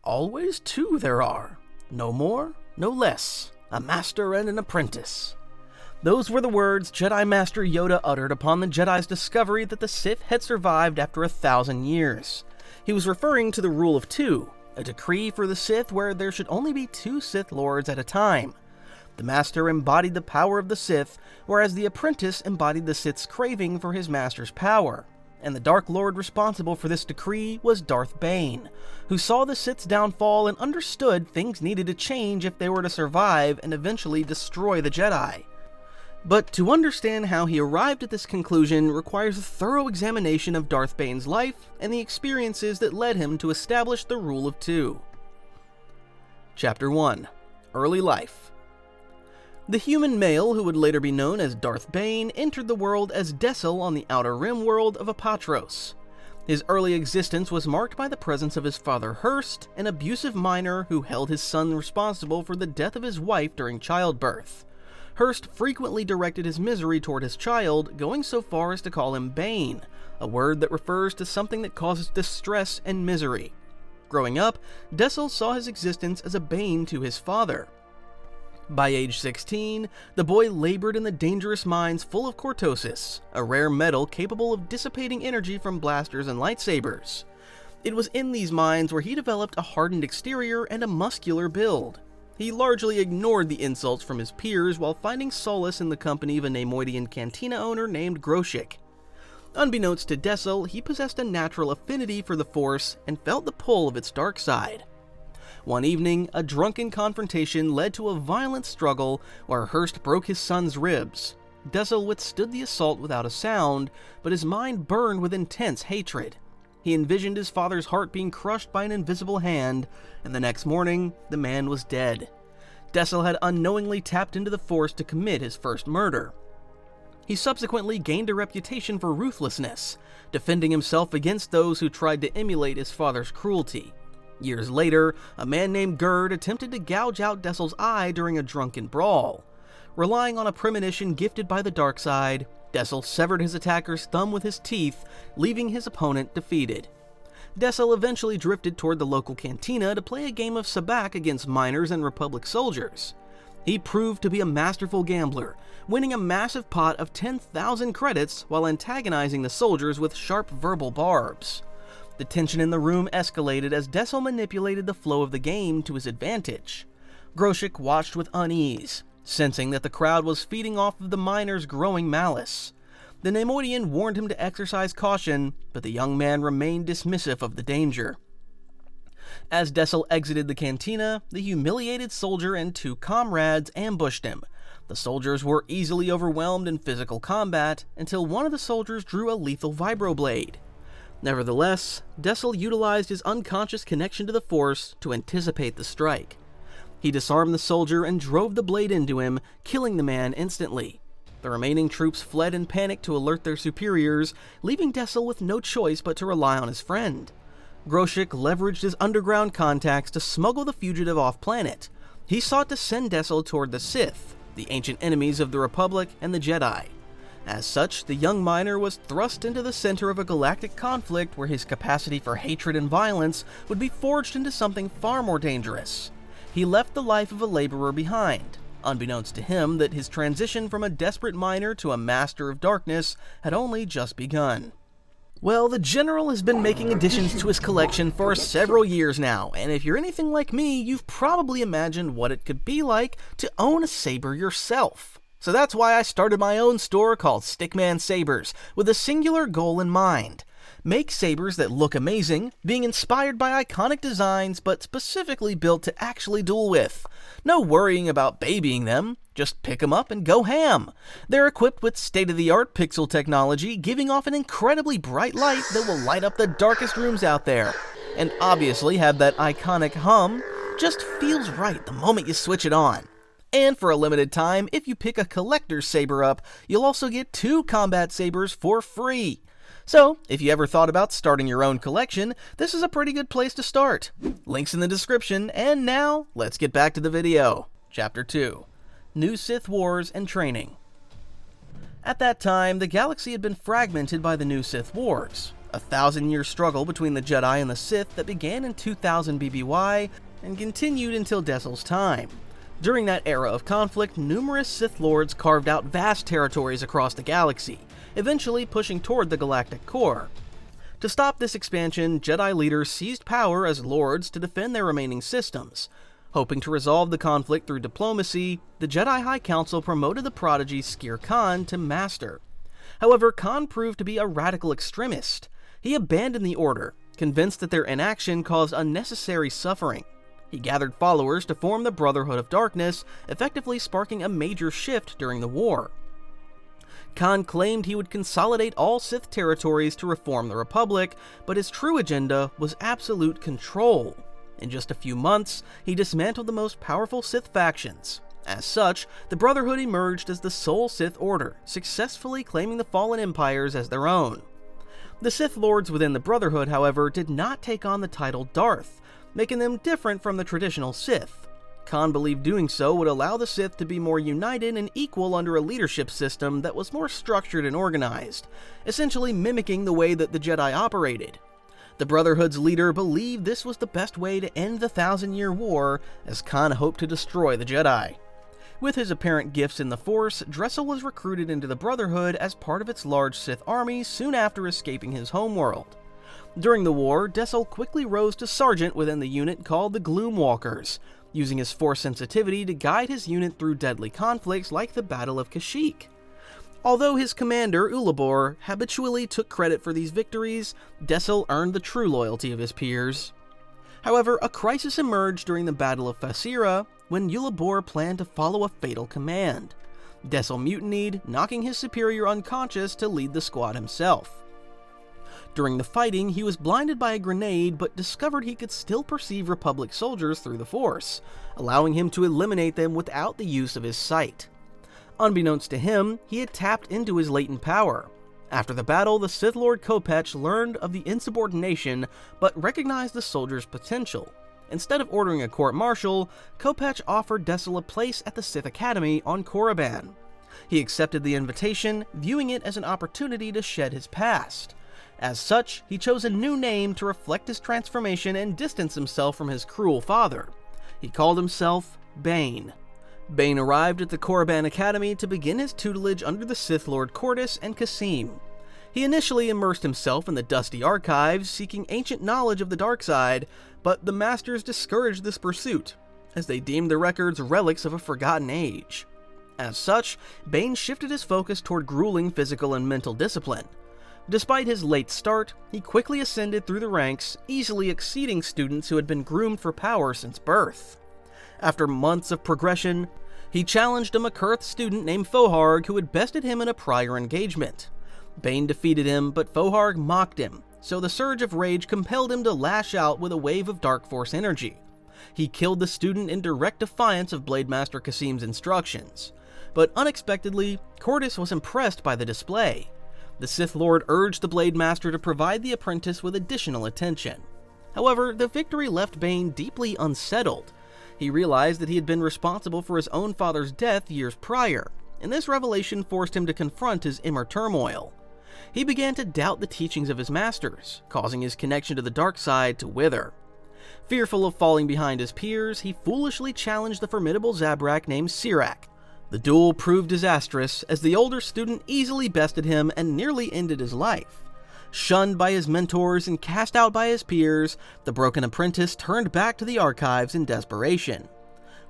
always two there are. No more, no less. A master and an apprentice. Those were the words Jedi Master Yoda uttered upon the Jedi's discovery that the Sith had survived after 1,000 years. He was referring to the Rule of Two, a decree for the Sith where there should only be 2 Sith Lords at a time. The Master embodied the power of the Sith, whereas the apprentice embodied the Sith's craving for his Master's power. And the Dark Lord responsible for this decree was Darth Bane, who saw the Sith's downfall and understood things needed to change if they were to survive and eventually destroy the Jedi. But to understand how he arrived at this conclusion requires a thorough examination of Darth Bane's life and the experiences that led him to establish the Rule of Two. Chapter 1. Early Life. The human male who would later be known as Darth Bane entered the world as Decil on the Outer Rim world of Apatros. His early existence was marked by the presence of his father Hurst, an abusive miner who held his son responsible for the death of his wife during childbirth. Hurst frequently directed his misery toward his child, going so far as to call him Bane, a word that refers to something that causes distress and misery. Growing up, Decil saw his existence as a bane to his father. By age 16, the boy labored in the dangerous mines full of cortosis, a rare metal capable of dissipating energy from blasters and lightsabers. It was in these mines where he developed a hardened exterior and a muscular build. He largely ignored the insults from his peers while finding solace in the company of a Neimoidian cantina owner named Groshik. Unbeknownst to Decil, he possessed a natural affinity for the Force and felt the pull of its dark side. One evening, a drunken confrontation led to a violent struggle where Hurst broke his son's ribs. Decil withstood the assault without a sound, but his mind burned with intense hatred. He envisioned his father's heart being crushed by an invisible hand, and the next morning, the man was dead. Decil had unknowingly tapped into the Force to commit his first murder. He subsequently gained a reputation for ruthlessness, defending himself against those who tried to emulate his father's cruelty. Years later, a man named Gerd attempted to gouge out Decil's eye during a drunken brawl. Relying on a premonition gifted by the dark side, Decil severed his attacker's thumb with his teeth, leaving his opponent defeated. Decil eventually drifted toward the local cantina to play a game of sabacc against miners and Republic soldiers. He proved to be a masterful gambler, winning a massive pot of 10,000 credits while antagonizing the soldiers with sharp verbal barbs. The tension in the room escalated as Decil manipulated the flow of the game to his advantage. Groshik watched with unease, sensing that the crowd was feeding off of the miner's growing malice. The Neimoidian warned him to exercise caution, but the young man remained dismissive of the danger. As Decil exited the cantina, the humiliated soldier and 2 comrades ambushed him. The soldiers were easily overwhelmed in physical combat until one of the soldiers drew a lethal vibroblade. Nevertheless, Decil utilized his unconscious connection to the Force to anticipate the strike. He disarmed the soldier and drove the blade into him, killing the man instantly. The remaining troops fled in panic to alert their superiors, leaving Decil with no choice but to rely on his friend. Groshik leveraged his underground contacts to smuggle the fugitive off-planet. He sought to send Decil toward the Sith, the ancient enemies of the Republic and the Jedi. As such, the young miner was thrust into the center of a galactic conflict where his capacity for hatred and violence would be forged into something far more dangerous. He left the life of a laborer behind, unbeknownst to him that his transition from a desperate miner to a master of darkness had only just begun. Well, the General has been making additions to his collection for several years now, and if you're anything like me, you've probably imagined what it could be like to own a saber yourself. So that's why I started my own store called Stickman Sabers, with a singular goal in mind. Make sabers that look amazing, being inspired by iconic designs, but specifically built to actually duel with. No worrying about babying them, just pick them up and go ham. They're equipped with state-of-the-art pixel technology, giving off an incredibly bright light that will light up the darkest rooms out there. And obviously have that iconic hum, just feels right the moment you switch it on. And for a limited time, if you pick a collector's saber up, you'll also get 2 combat sabers for free. So, if you ever thought about starting your own collection, this is a pretty good place to start. Links in the description, and now, let's get back to the video. Chapter 2. New Sith Wars and Training. At that time, the galaxy had been fragmented by the new Sith Wars. a 1,000-year struggle between the Jedi and the Sith that began in 2000 BBY and continued until Dessel's time. During that era of conflict, numerous Sith Lords carved out vast territories across the galaxy, eventually pushing toward the galactic core. To stop this expansion, Jedi leaders seized power as Lords to defend their remaining systems. Hoping to resolve the conflict through diplomacy, the Jedi High Council promoted the prodigy Skir Khan to Master. However, Khan proved to be a radical extremist. He abandoned the Order, convinced that their inaction caused unnecessary suffering. He gathered followers to form the Brotherhood of Darkness, effectively sparking a major shift during the war. Khan claimed he would consolidate all Sith territories to reform the Republic, but his true agenda was absolute control. In just a few months, he dismantled the most powerful Sith factions. As such, the Brotherhood emerged as the sole Sith Order, successfully claiming the fallen empires as their own. The Sith Lords within the Brotherhood, however, did not take on the title Darth, making them different from the traditional Sith. Khan believed doing so would allow the Sith to be more united and equal under a leadership system that was more structured and organized, essentially mimicking the way that the Jedi operated. The Brotherhood's leader believed this was the best way to end the 1,000-year war, as Khan hoped to destroy the Jedi. With his apparent gifts in the Force, Dressel was recruited into the Brotherhood as part of its large Sith army soon after escaping his homeworld. During the war, Dressel quickly rose to sergeant within the unit called the Gloomwalkers, using his Force sensitivity to guide his unit through deadly conflicts like the Battle of Kashyyyk. Although his commander, Ulabor, habitually took credit for these victories, Dressel earned the true loyalty of his peers. However, a crisis emerged during the Battle of Fasira when Ulabor planned to follow a fatal command. Dressel mutinied, knocking his superior unconscious to lead the squad himself. During the fighting, he was blinded by a grenade but discovered he could still perceive Republic soldiers through the Force, allowing him to eliminate them without the use of his sight. Unbeknownst to him, he had tapped into his latent power. After the battle, the Sith Lord Kopech learned of the insubordination but recognized the soldiers' potential. Instead of ordering a court-martial, Kopech offered Dressel a place at the Sith Academy on Korriban. He accepted the invitation, viewing it as an opportunity to shed his past. As such, he chose a new name to reflect his transformation and distance himself from his cruel father. He called himself Bane. Bane arrived at the Korriban Academy to begin his tutelage under the Sith Lord Cordus and Kasim. He initially immersed himself in the dusty archives, seeking ancient knowledge of the dark side, but the Masters discouraged this pursuit, as they deemed the records relics of a forgotten age. As such, Bane shifted his focus toward grueling physical and mental discipline. Despite his late start, he quickly ascended through the ranks, easily exceeding students who had been groomed for power since birth. After months of progression, he challenged a Makurth student named Foharg who had bested him in a prior engagement. Bane defeated him, but Foharg mocked him, so the surge of rage compelled him to lash out with a wave of Dark Force energy. He killed the student in direct defiance of Blade Master Kasim's instructions. But unexpectedly, Cordus was impressed by the display. The Sith Lord urged the Blade Master to provide the apprentice with additional attention. However, the victory left Bane deeply unsettled. He realized that he had been responsible for his own father's death years prior, and this revelation forced him to confront his inner turmoil. He began to doubt the teachings of his masters, causing his connection to the dark side to wither. Fearful of falling behind his peers, he foolishly challenged the formidable Zabrak named Sirak. The duel proved disastrous, as the older student easily bested him and nearly ended his life. Shunned by his mentors and cast out by his peers, the broken apprentice turned back to the archives in desperation.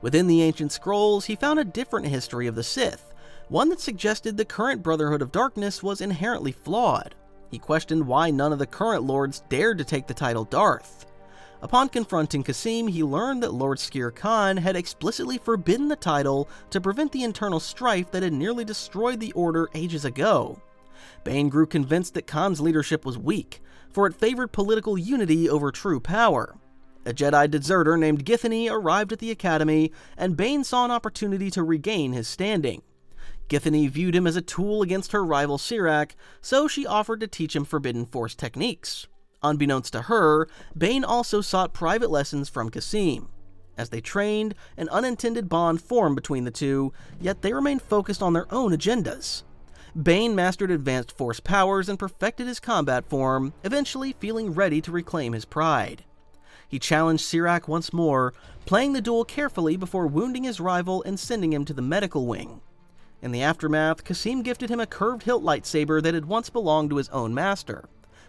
Within the ancient scrolls, he found a different history of the Sith, one that suggested the current Brotherhood of Darkness was inherently flawed. He questioned why none of the current lords dared to take the title Darth. Upon confronting Kasim, he learned that Lord Skir Khan had explicitly forbidden the title to prevent the internal strife that had nearly destroyed the Order ages ago. Bane grew convinced that Khan's leadership was weak, for it favored political unity over true power. A Jedi deserter named Githany arrived at the Academy, and Bane saw an opportunity to regain his standing. Githany viewed him as a tool against her rival Sirak, so she offered to teach him Forbidden Force techniques. Unbeknownst to her, Bane also sought private lessons from Kasim. As they trained, an unintended bond formed between the two, yet they remained focused on their own agendas. Bane mastered advanced force powers and perfected his combat form, eventually feeling ready to reclaim his pride. He challenged Sirac once more, playing the duel carefully before wounding his rival and sending him to the medical wing. In the aftermath, Kasim gifted him a curved hilt lightsaber that had once belonged to his own master.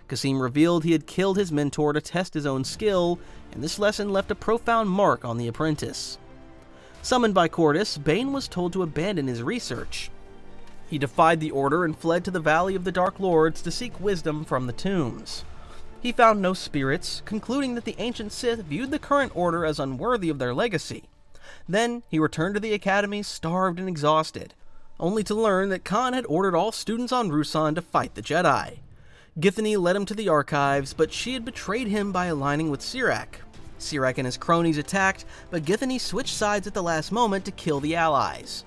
Kasim revealed he had killed his mentor to test his own skill, and this lesson left a profound mark on the apprentice. Summoned by Cordis, Bane was told to abandon his research. He defied the order and fled to the Valley of the Dark Lords to seek wisdom from the tombs. He found no spirits, concluding that the ancient Sith viewed the current order as unworthy of their legacy. Then he returned to the academy starved and exhausted, only to learn that Khan had ordered all students on Ruusan to fight the Jedi. Githany led him to the archives, but she had betrayed him by aligning with Sirac. Sirac and his cronies attacked, but Githany switched sides at the last moment to kill the allies.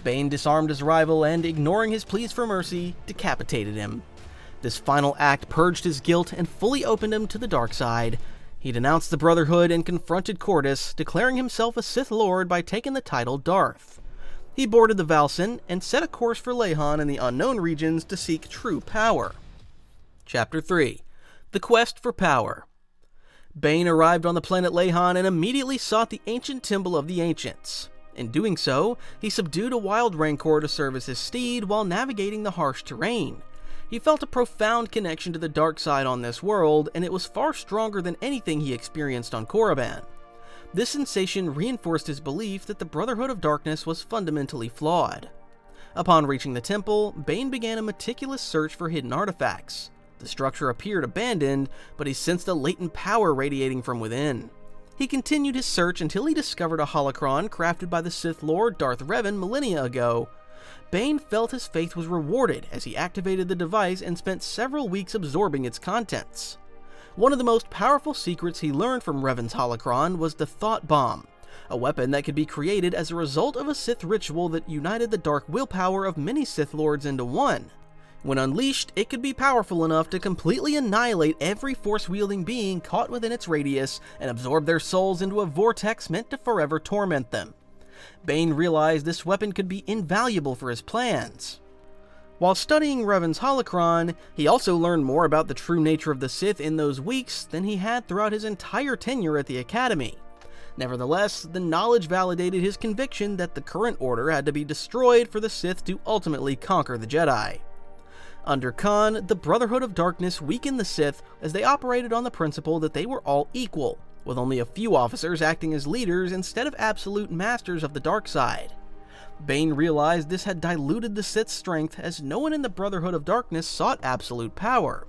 Bane disarmed his rival and, ignoring his pleas for mercy, decapitated him. This final act purged his guilt and fully opened him to the dark side. He denounced the Brotherhood and confronted Cordis, declaring himself a Sith Lord by taking the title Darth. He boarded the Valsen and set a course for Lehon in the unknown regions to seek true power. Chapter 3. The Quest for Power. Bane arrived on the planet Lehon and immediately sought the ancient Temple of the Ancients. In doing so, he subdued a wild rancor to serve as his steed while navigating the harsh terrain. He felt a profound connection to the dark side on this world, and it was far stronger than anything he experienced on Korriban. This sensation reinforced his belief that the Brotherhood of Darkness was fundamentally flawed. Upon reaching the temple, Bane began a meticulous search for hidden artifacts. The structure appeared abandoned, but he sensed a latent power radiating from within. He continued his search until he discovered a holocron crafted by the Sith Lord Darth Revan millennia ago. Bane felt his faith was rewarded as he activated the device and spent several weeks absorbing its contents. One of the most powerful secrets he learned from Revan's holocron was the Thought Bomb, a weapon that could be created as a result of a Sith ritual that united the dark willpower of many Sith Lords into one. When unleashed, it could be powerful enough to completely annihilate every force-wielding being caught within its radius and absorb their souls into a vortex meant to forever torment them. Bane realized this weapon could be invaluable for his plans. While studying Revan's holocron, he also learned more about the true nature of the Sith in those weeks than he had throughout his entire tenure at the Academy. Nevertheless, the knowledge validated his conviction that the current order had to be destroyed for the Sith to ultimately conquer the Jedi. Under Khan, the Brotherhood of Darkness weakened the Sith as they operated on the principle that they were all equal, with only a few officers acting as leaders instead of absolute masters of the dark side. Bane realized this had diluted the Sith's strength as no one in the Brotherhood of Darkness sought absolute power.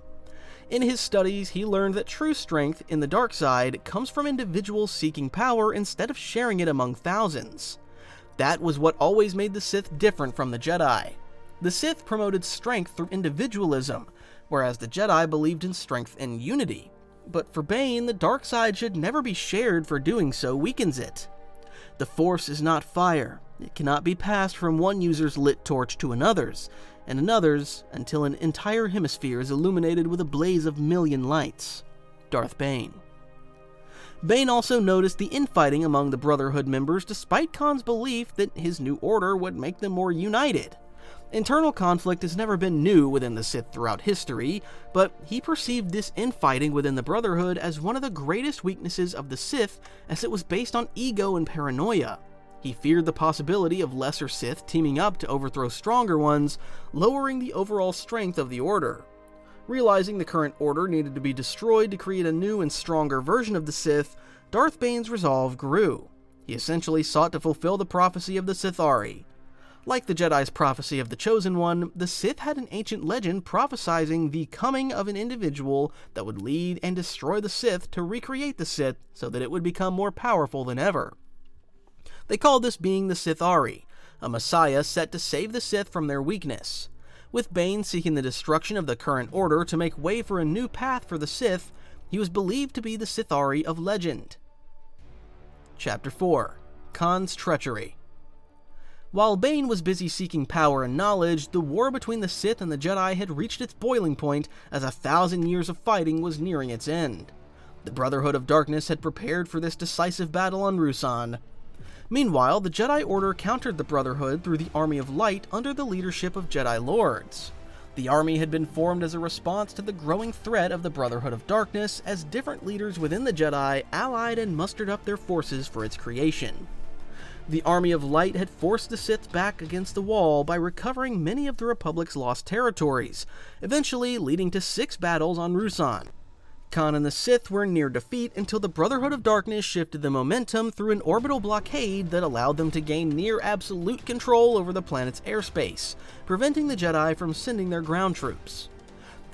In his studies, he learned that true strength in the dark side comes from individuals seeking power instead of sharing it among thousands. That was what always made the Sith different from the Jedi. The Sith promoted strength through individualism, whereas the Jedi believed in strength and unity. But for Bane, the dark side should never be shared, for doing so weakens it. The Force is not fire. It cannot be passed from one user's lit torch to another's, and another's, until an entire hemisphere is illuminated with a blaze of million lights. Darth Bane. Bane also noticed the infighting among the Brotherhood members despite Khan's belief that his new order would make them more united. Internal conflict has never been new within the Sith throughout history, but he perceived this infighting within the Brotherhood as one of the greatest weaknesses of the Sith, as it was based on ego and paranoia. He feared the possibility of lesser Sith teaming up to overthrow stronger ones, lowering the overall strength of the Order. Realizing the current order needed to be destroyed to create a new and stronger version of the Sith, Darth Bane's resolve grew. He essentially sought to fulfill the prophecy of the Sithari. Like the Jedi's prophecy of the Chosen One, the Sith had an ancient legend prophesizing the coming of an individual that would lead and destroy the Sith to recreate the Sith so that it would become more powerful than ever. They called this being the Sithari, a messiah set to save the Sith from their weakness. With Bane seeking the destruction of the current order to make way for a new path for the Sith, he was believed to be the Sithari of legend. Chapter 4. Khan's Treachery. While Bane was busy seeking power and knowledge, the war between the Sith and the Jedi had reached its boiling point as 1,000 years of fighting was nearing its end. The Brotherhood of Darkness had prepared for this decisive battle on Ruusan. Meanwhile, the Jedi Order countered the Brotherhood through the Army of Light under the leadership of Jedi Lords. The army had been formed as a response to the growing threat of the Brotherhood of Darkness, as different leaders within the Jedi allied and mustered up their forces for its creation. The Army of Light had forced the Sith back against the wall by recovering many of the Republic's lost territories, eventually leading to 6 battles on Ruusan. Kaan and the Sith were near defeat until the Brotherhood of Darkness shifted the momentum through an orbital blockade that allowed them to gain near absolute control over the planet's airspace, preventing the Jedi from sending their ground troops.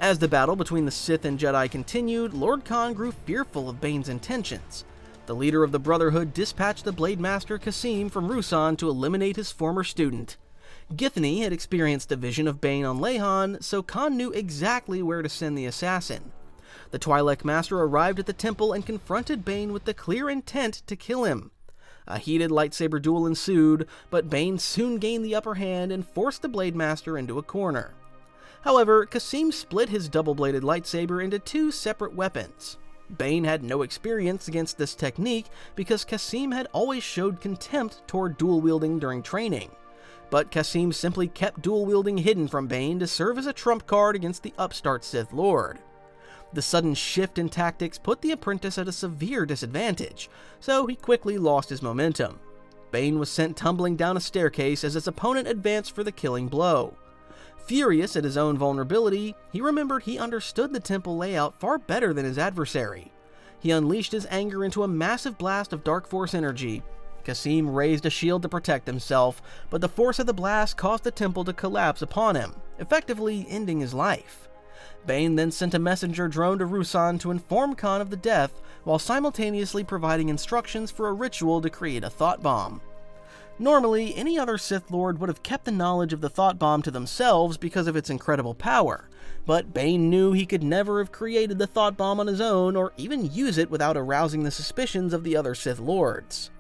As the battle between the Sith and Jedi continued, Lord Kaan grew fearful of Bane's intentions. The leader of the Brotherhood dispatched the Blade Master Kasim from Ruusan to eliminate his former student. Githany had experienced a vision of Bane on Lehon, so Kaan knew exactly where to send the assassin. The Twi'lek Master arrived at the temple and confronted Bane with the clear intent to kill him. A heated lightsaber duel ensued, but Bane soon gained the upper hand and forced the Blade Master into a corner. However, Kasim split his double-bladed lightsaber into 2 separate weapons. Bane had no experience against this technique because Kasim had always showed contempt toward dual-wielding during training. But Kasim simply kept dual-wielding hidden from Bane to serve as a trump card against the upstart Sith Lord. The sudden shift in tactics put the apprentice at a severe disadvantage, so he quickly lost his momentum. Bane was sent tumbling down a staircase as his opponent advanced for the killing blow. Furious at his own vulnerability, he remembered he understood the temple layout far better than his adversary. He unleashed his anger into a massive blast of dark force energy. Kasim raised a shield to protect himself, but the force of the blast caused the temple to collapse upon him, effectively ending his life. Bane then sent a messenger drone to Ruusan to inform Kaan of the death, while simultaneously providing instructions for a ritual to create a thought bomb. Normally, any other Sith Lord would have kept the knowledge of the thought bomb to themselves because of its incredible power, but Bane knew he could never have created the thought bomb on his own or even use it without arousing the suspicions of the other Sith Lords.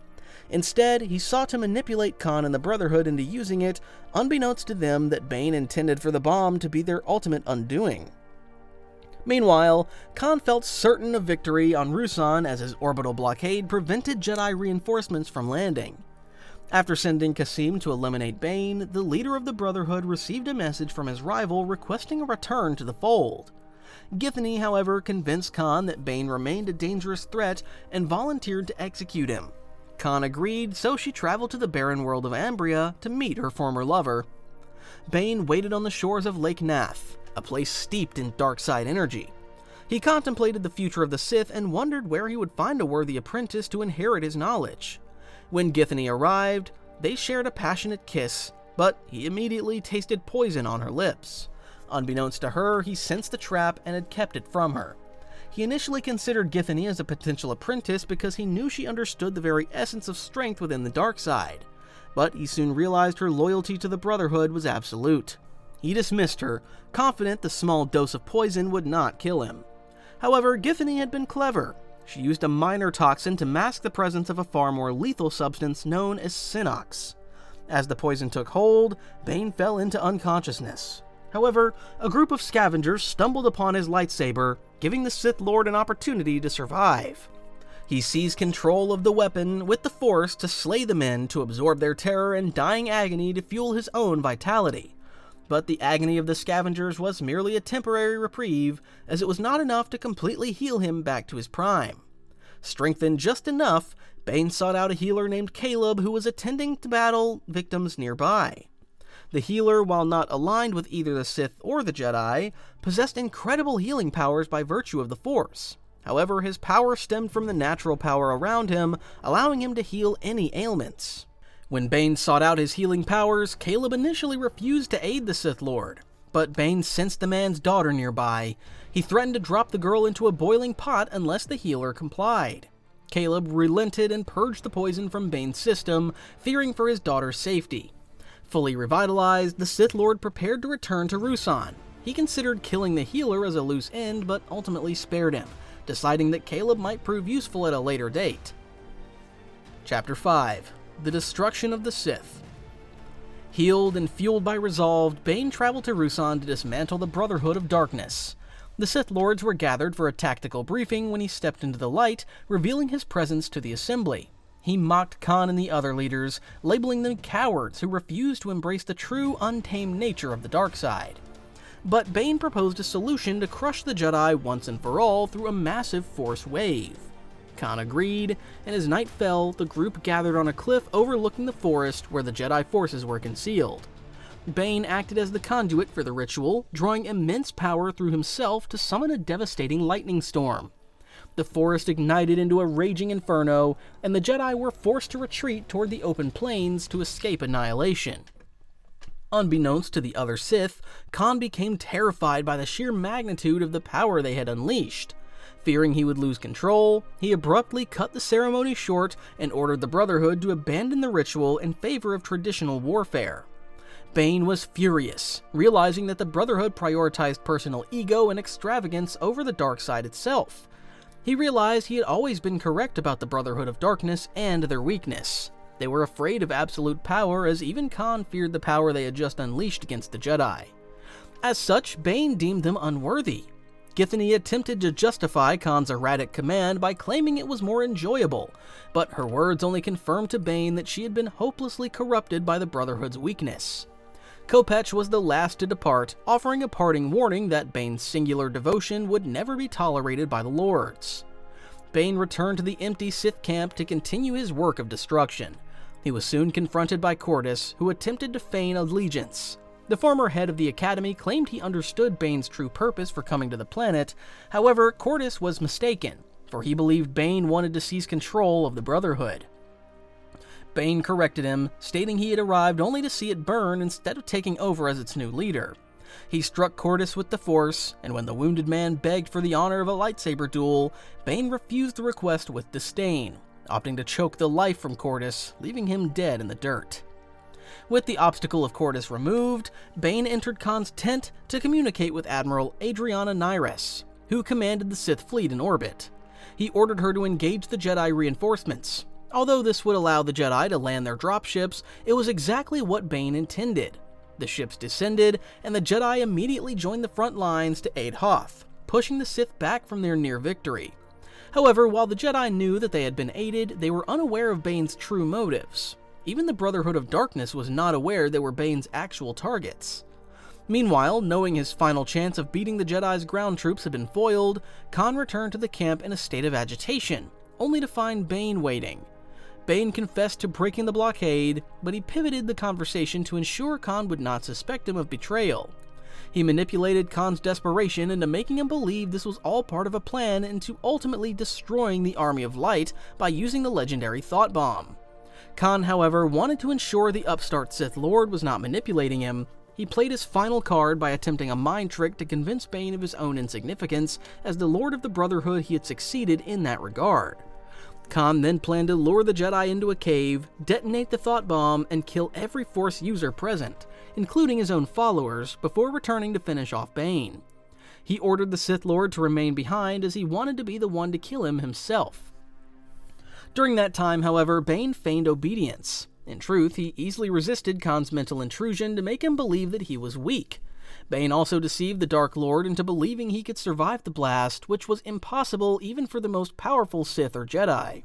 Instead, he sought to manipulate Kaan and the Brotherhood into using it, unbeknownst to them that Bane intended for the bomb to be their ultimate undoing. Meanwhile, Kaan felt certain of victory on Ruusan as his orbital blockade prevented Jedi reinforcements from landing. After sending Kasim to eliminate Bane, the leader of the Brotherhood received a message from his rival requesting a return to the fold. Githany, however, convinced Kaan that Bane remained a dangerous threat and volunteered to execute him. Kaan agreed, so she traveled to the barren world of Ambria to meet her former lover. Bane waited on the shores of Lake Nath, a place steeped in dark side energy. He contemplated the future of the Sith and wondered where he would find a worthy apprentice to inherit his knowledge. When Githany arrived, they shared a passionate kiss, but he immediately tasted poison on her lips. Unbeknownst to her, he sensed the trap and had kept it from her. He initially considered Githany as a potential apprentice because he knew she understood the very essence of strength within the dark side, but he soon realized her loyalty to the Brotherhood was absolute. He dismissed her, confident the small dose of poison would not kill him. However, Githany had been clever. She used a minor toxin to mask the presence of a far more lethal substance known as Synox. As the poison took hold, Bane fell into unconsciousness. However, a group of scavengers stumbled upon his lightsaber, giving the Sith Lord an opportunity to survive. He seized control of the weapon with the Force to slay the men to absorb their terror and dying agony to fuel his own vitality. But the agony of the scavengers was merely a temporary reprieve, as it was not enough to completely heal him back to his prime. Strengthened just enough, Bane sought out a healer named Caleb who was attending to battle victims nearby. The healer, while not aligned with either the Sith or the Jedi, possessed incredible healing powers by virtue of the Force. However, his power stemmed from the natural power around him, allowing him to heal any ailments. When Bane sought out his healing powers, Caleb initially refused to aid the Sith Lord, but Bane sensed the man's daughter nearby. He threatened to drop the girl into a boiling pot unless the healer complied. Caleb relented and purged the poison from Bane's system, fearing for his daughter's safety. Fully revitalized, the Sith Lord prepared to return to Ruusan. He considered killing the healer as a loose end, but ultimately spared him, deciding that Caleb might prove useful at a later date. Chapter 5. The Destruction of the Sith. Healed and fueled by resolve, Bane traveled to Ruusan to dismantle the Brotherhood of Darkness. The Sith Lords were gathered for a tactical briefing when he stepped into the light, revealing his presence to the assembly. He mocked Khan and the other leaders, labeling them cowards who refused to embrace the true, untamed nature of the dark side. But Bane proposed a solution to crush the Jedi once and for all through a massive Force wave. Khan agreed, and as night fell, the group gathered on a cliff overlooking the forest where the Jedi forces were concealed. Bane acted as the conduit for the ritual, drawing immense power through himself to summon a devastating lightning storm. The forest ignited into a raging inferno, and the Jedi were forced to retreat toward the open plains to escape annihilation. Unbeknownst to the other Sith, Khan became terrified by the sheer magnitude of the power they had unleashed. Fearing he would lose control, he abruptly cut the ceremony short and ordered the Brotherhood to abandon the ritual in favor of traditional warfare. Bane was furious, realizing that the Brotherhood prioritized personal ego and extravagance over the dark side itself. He realized he had always been correct about the Brotherhood of Darkness and their weakness. They were afraid of absolute power, as even Khan feared the power they had just unleashed against the Jedi. As such, Bane deemed them unworthy. Githany attempted to justify Khan's erratic command by claiming it was more enjoyable, but her words only confirmed to Bane that she had been hopelessly corrupted by the Brotherhood's weakness. Kopech was the last to depart, offering a parting warning that Bane's singular devotion would never be tolerated by the Lords. Bane returned to the empty Sith camp to continue his work of destruction. He was soon confronted by Cordis, who attempted to feign allegiance. The former head of the Academy claimed he understood Bane's true purpose for coming to the planet. However, Cordis was mistaken, for he believed Bane wanted to seize control of the Brotherhood. Bane corrected him, stating he had arrived only to see it burn instead of taking over as its new leader. He struck Cordis with the Force, and when the wounded man begged for the honor of a lightsaber duel, Bane refused the request with disdain, opting to choke the life from Cordis, leaving him dead in the dirt. With the obstacle of Cordis removed, Bane entered Khan's tent to communicate with Admiral Adriana Nyres, who commanded the Sith fleet in orbit. He ordered her to engage the Jedi reinforcements. Although this would allow the Jedi to land their dropships, it was exactly what Bane intended. The ships descended, and the Jedi immediately joined the front lines to aid Hoth, pushing the Sith back from their near victory. However, while the Jedi knew that they had been aided, they were unaware of Bane's true motives. Even the Brotherhood of Darkness was not aware they were Bane's actual targets. Meanwhile, knowing his final chance of beating the Jedi's ground troops had been foiled, Khan returned to the camp in a state of agitation, only to find Bane waiting. Bane confessed to breaking the blockade, but he pivoted the conversation to ensure Khan would not suspect him of betrayal. He manipulated Khan's desperation into making him believe this was all part of a plan into ultimately destroying the Army of Light by using the legendary Thought Bomb. Khan, however, wanted to ensure the upstart Sith Lord was not manipulating him. He played his final card by attempting a mind trick to convince Bane of his own insignificance. As the Lord of the Brotherhood, he had succeeded in that regard. Khan then planned to lure the Jedi into a cave, detonate the Thought Bomb, and kill every Force user present, including his own followers, before returning to finish off Bane. He ordered the Sith Lord to remain behind as he wanted to be the one to kill him himself. During that time, however, Bane feigned obedience. In truth, he easily resisted Khan's mental intrusion to make him believe that he was weak. Bane also deceived the Dark Lord into believing he could survive the blast, which was impossible even for the most powerful Sith or Jedi.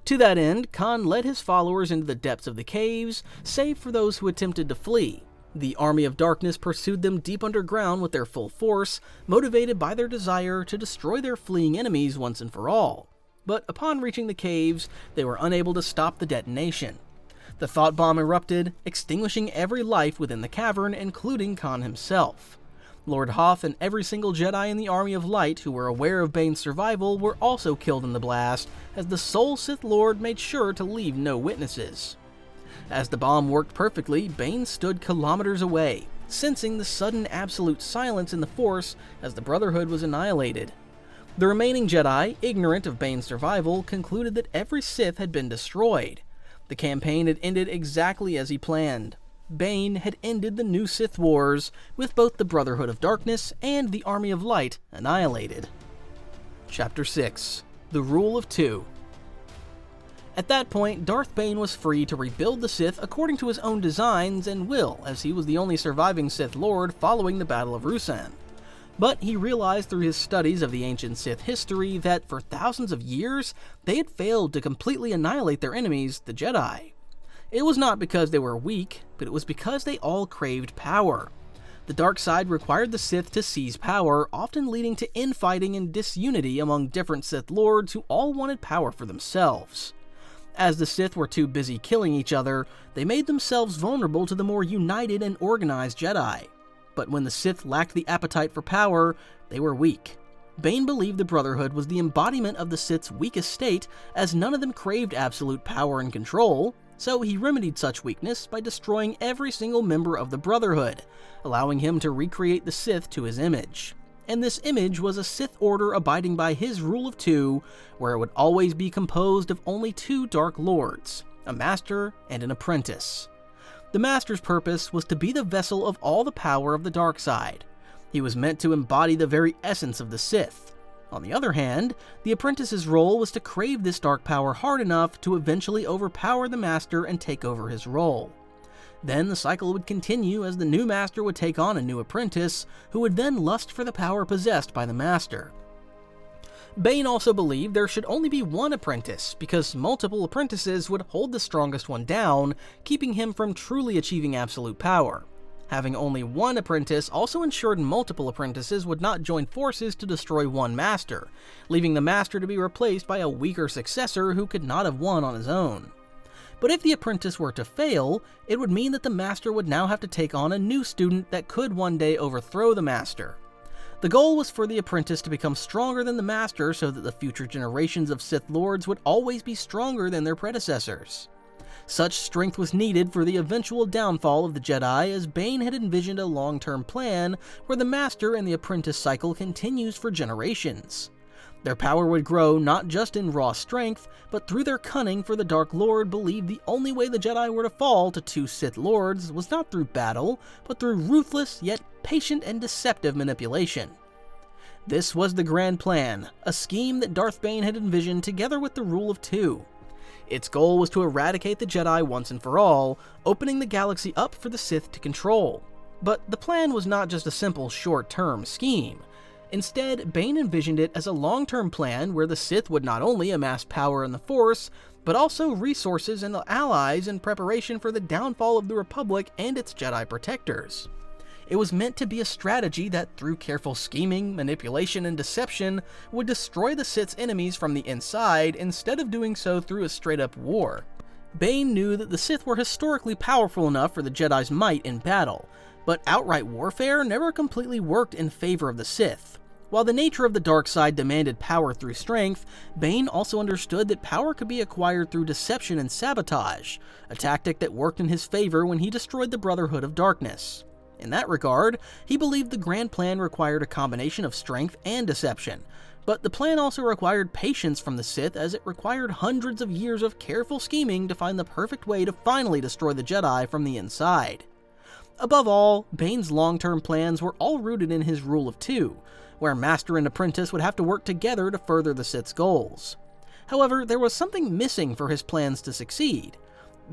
To that end, Khan led his followers into the depths of the caves, save for those who attempted to flee. The Army of Darkness pursued them deep underground with their full force, motivated by their desire to destroy their fleeing enemies once and for all. But upon reaching the caves, they were unable to stop the detonation. The Thought Bomb erupted, extinguishing every life within the cavern, including Khan himself. Lord Hoth and every single Jedi in the Army of Light who were aware of Bane's survival were also killed in the blast, as the sole Sith Lord made sure to leave no witnesses. As the bomb worked perfectly, Bane stood kilometers away, sensing the sudden absolute silence in the Force as the Brotherhood was annihilated. The remaining Jedi, ignorant of Bane's survival, concluded that every Sith had been destroyed. The campaign had ended exactly as he planned. Bane had ended the new Sith Wars, with both the Brotherhood of Darkness and the Army of Light annihilated. Chapter 6. The Rule of Two. At that point, Darth Bane was free to rebuild the Sith according to his own designs and will, as he was the only surviving Sith Lord following the Battle of Ruusan. But he realized through his studies of the ancient Sith history that for thousands of years, they had failed to completely annihilate their enemies, the Jedi. It was not because they were weak, but it was because they all craved power. The dark side required the Sith to seize power, often leading to infighting and disunity among different Sith Lords who all wanted power for themselves. As the Sith were too busy killing each other, they made themselves vulnerable to the more united and organized Jedi. But when the Sith lacked the appetite for power, they were weak. Bane believed the Brotherhood was the embodiment of the Sith's weakest state, as none of them craved absolute power and control, so he remedied such weakness by destroying every single member of the Brotherhood, allowing him to recreate the Sith to his image. And this image was a Sith Order abiding by his rule of two, where it would always be composed of only two Dark Lords, a Master and an Apprentice. The Master's purpose was to be the vessel of all the power of the dark side. He was meant to embody the very essence of the Sith. On the other hand, the Apprentice's role was to crave this dark power hard enough to eventually overpower the Master and take over his role. Then the cycle would continue as the new Master would take on a new Apprentice, who would then lust for the power possessed by the Master. Bane also believed there should only be one apprentice, because multiple apprentices would hold the strongest one down, keeping him from truly achieving absolute power. Having only one apprentice also ensured multiple apprentices would not join forces to destroy one master, leaving the master to be replaced by a weaker successor who could not have won on his own. But if the apprentice were to fail, it would mean that the master would now have to take on a new student that could one day overthrow the master. The goal was for the apprentice to become stronger than the master so that the future generations of Sith Lords would always be stronger than their predecessors. Such strength was needed for the eventual downfall of the Jedi, as Bane had envisioned a long-term plan where the master and the apprentice cycle continues for generations. Their power would grow not just in raw strength, but through their cunning, for the Dark Lord believed the only way the Jedi were to fall to two Sith Lords was not through battle, but through ruthless yet patient and deceptive manipulation. This was the grand plan, a scheme that Darth Bane had envisioned together with the Rule of Two. Its goal was to eradicate the Jedi once and for all, opening the galaxy up for the Sith to control. But the plan was not just a simple short-term scheme. Instead, Bane envisioned it as a long-term plan where the Sith would not only amass power in the Force, but also resources and allies in preparation for the downfall of the Republic and its Jedi protectors. It was meant to be a strategy that, through careful scheming, manipulation, and deception, would destroy the Sith's enemies from the inside instead of doing so through a straight-up war. Bane knew that the Sith were historically powerful enough for the Jedi's might in battle, but outright warfare never completely worked in favor of the Sith. While the nature of the dark side demanded power through strength, Bane also understood that power could be acquired through deception and sabotage, a tactic that worked in his favor when he destroyed the Brotherhood of Darkness. In that regard, he believed the grand plan required a combination of strength and deception, but the plan also required patience from the Sith, as it required hundreds of years of careful scheming to find the perfect way to finally destroy the Jedi from the inside. Above all, Bane's long-term plans were all rooted in his Rule of Two, where Master and Apprentice would have to work together to further the Sith's goals. However, there was something missing for his plans to succeed.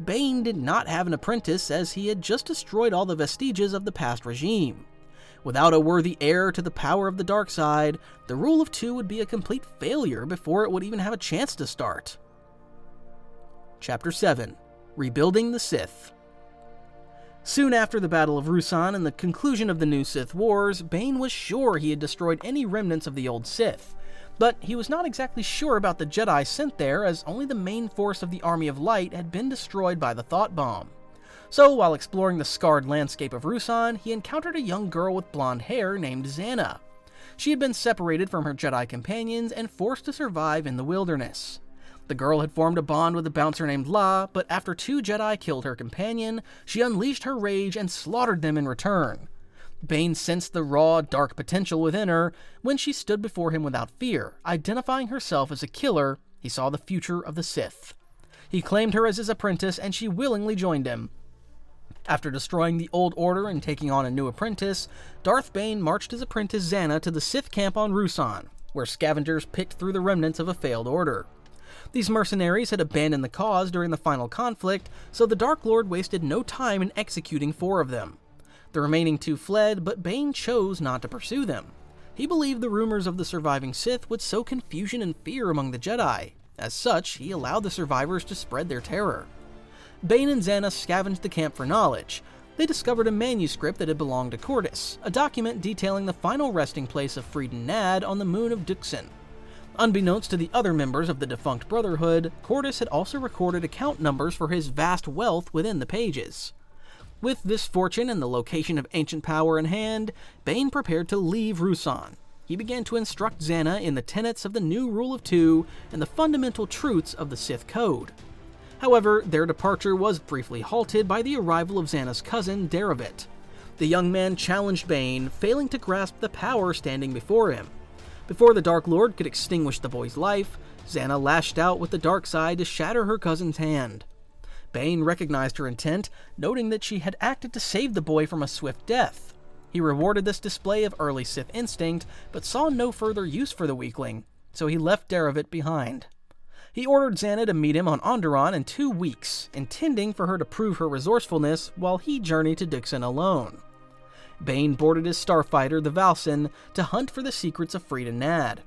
Bane did not have an apprentice, as he had just destroyed all the vestiges of the past regime. Without a worthy heir to the power of the dark side, the Rule of Two would be a complete failure before it would even have a chance to start. Chapter 7. Rebuilding the Sith. Soon after the Battle of Ruusan and the conclusion of the new Sith Wars, Bane was sure he had destroyed any remnants of the old Sith. But he was not exactly sure about the Jedi sent there, as only the main force of the Army of Light had been destroyed by the Thought Bomb. So, while exploring the scarred landscape of Ruusan, he encountered a young girl with blonde hair named Xana. She had been separated from her Jedi companions and forced to survive in the wilderness. The girl had formed a bond with a bouncer named La, but after two Jedi killed her companion, she unleashed her rage and slaughtered them in return. Bane sensed the raw, dark potential within her. When she stood before him without fear, identifying herself as a killer, he saw the future of the Sith. He claimed her as his apprentice, and she willingly joined him. After destroying the old order and taking on a new apprentice, Darth Bane marched his apprentice Xana to the Sith camp on Ruusan, where scavengers picked through the remnants of a failed order. These mercenaries had abandoned the cause during the final conflict, so the Dark Lord wasted no time in executing 4 of them. The remaining 2 fled, but Bane chose not to pursue them. He believed the rumors of the surviving Sith would sow confusion and fear among the Jedi. As such, he allowed the survivors to spread their terror. Bane and Xana scavenged the camp for knowledge. They discovered a manuscript that had belonged to Qordis, a document detailing the final resting place of Freedon Nad on the moon of Duxin. Unbeknownst to the other members of the defunct Brotherhood, Qordis had also recorded account numbers for his vast wealth within the pages. With this fortune and the location of ancient power in hand, Bane prepared to leave Ruusan. He began to instruct Xana in the tenets of the new Rule of Two and the fundamental truths of the Sith Code. However, their departure was briefly halted by the arrival of Xana's cousin, Daravit. The young man challenged Bane, failing to grasp the power standing before him. Before the Dark Lord could extinguish the boy's life, Xana lashed out with the dark side to shatter her cousin's hand. Bane recognized her intent, noting that she had acted to save the boy from a swift death. He rewarded this display of early Sith instinct, but saw no further use for the weakling, so he left Daravit behind. He ordered Xana to meet him on Onderon in 2 weeks, intending for her to prove her resourcefulness while he journeyed to Duxin alone. Bane boarded his starfighter, the Valsin, to hunt for the secrets of Freedon Nad.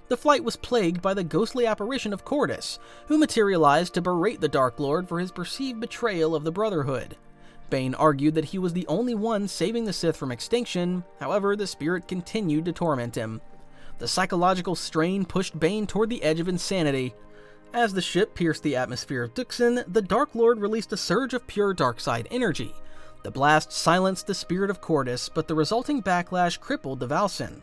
The flight was plagued by the ghostly apparition of Qordis, who materialized to berate the Dark Lord for his perceived betrayal of the Brotherhood. Bane argued that he was the only one saving the Sith from extinction, however, the spirit continued to torment him. The psychological strain pushed Bane toward the edge of insanity. As the ship pierced the atmosphere of Duxin, the Dark Lord released a surge of pure darkside energy. The blast silenced the spirit of Qordis, but the resulting backlash crippled the Valsin.